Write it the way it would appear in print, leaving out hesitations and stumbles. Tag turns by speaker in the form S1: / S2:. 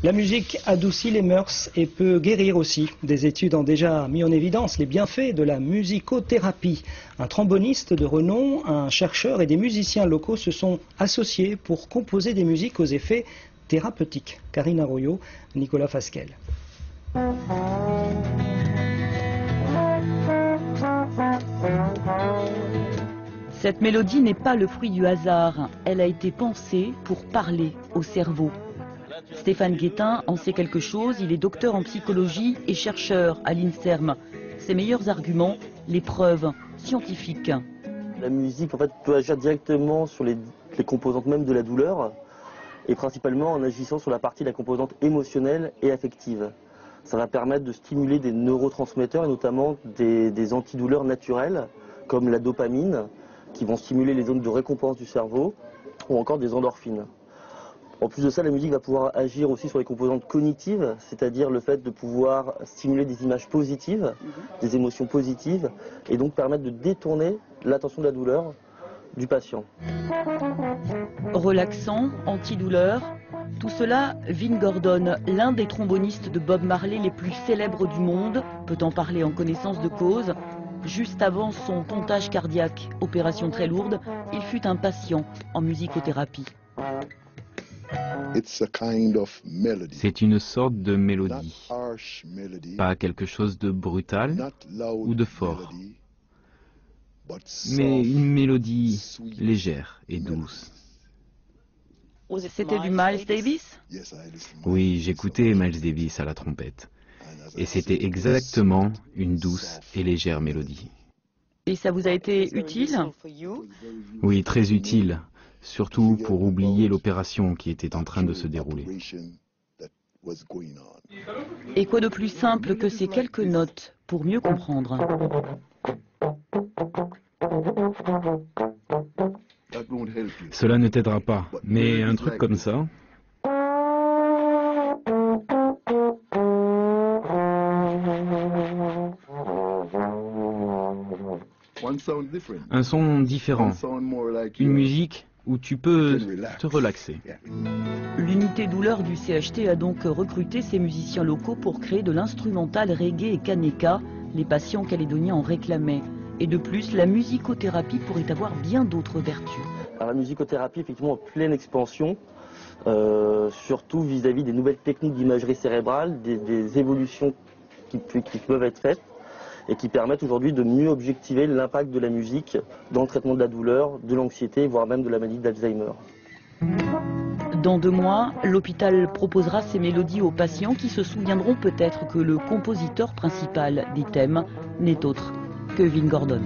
S1: La musique adoucit les mœurs et peut guérir aussi. Des études ont déjà mis en évidence les bienfaits de la musicothérapie. Un tromboniste de renom, un chercheur et des musiciens locaux se sont associés pour composer des musiques aux effets thérapeutiques. Karine Arroyo, Nicolas Fasquelle.
S2: Cette mélodie n'est pas le fruit du hasard. Elle a été pensée pour parler au cerveau. Stéphane Guettin en sait quelque chose. Il est docteur en psychologie et chercheur à l'INSERM. Ses meilleurs arguments, les preuves scientifiques.
S3: La musique en fait, peut agir directement sur les composantes même de la douleur et principalement en agissant sur la partie de la composante émotionnelle et affective. Ça va permettre de stimuler des neurotransmetteurs et notamment des antidouleurs naturelles comme la dopamine qui vont stimuler les zones de récompense du cerveau ou encore des endorphines. En plus de ça, la musique va pouvoir agir aussi sur les composantes cognitives, c'est-à-dire le fait de pouvoir stimuler des images positives, des émotions positives, et donc permettre de détourner l'attention de la douleur du patient.
S2: Relaxant, antidouleur, tout cela, Vin Gordon, l'un des trombonistes de Bob Marley les plus célèbres du monde, peut en parler en connaissance de cause. Juste avant son pontage cardiaque, opération très lourde, il fut un patient en musicothérapie.
S4: C'est une sorte de mélodie, pas quelque chose de brutal ou de fort, mais une mélodie légère et douce.
S2: C'était du Miles Davis?
S4: Oui, j'écoutais Miles Davis à la trompette, et c'était exactement une douce et légère mélodie.
S2: Et ça vous a été utile?
S4: Oui, très utile. Surtout pour oublier l'opération qui était en train de se dérouler.
S2: Et quoi de plus simple que ces quelques notes pour mieux comprendre?
S4: Cela ne t'aidera pas, mais un truc comme ça... Un son différent, une musique où tu peux te relaxer.
S2: L'unité douleur du CHT a donc recruté ses musiciens locaux pour créer de l'instrumental reggae et kaneka. Les patients calédoniens en réclamaient. Et de plus, la musicothérapie pourrait avoir bien d'autres vertus.
S3: Alors, la musicothérapie, effectivement, en pleine expansion, surtout vis-à-vis des nouvelles techniques d'imagerie cérébrale, des évolutions qui peuvent être faites et qui permettent aujourd'hui de mieux objectiver l'impact de la musique dans le traitement de la douleur, de l'anxiété, voire même de la maladie d'Alzheimer.
S2: Dans 2 mois, l'hôpital proposera ces mélodies aux patients qui se souviendront peut-être que le compositeur principal des thèmes n'est autre que Vin Gordon.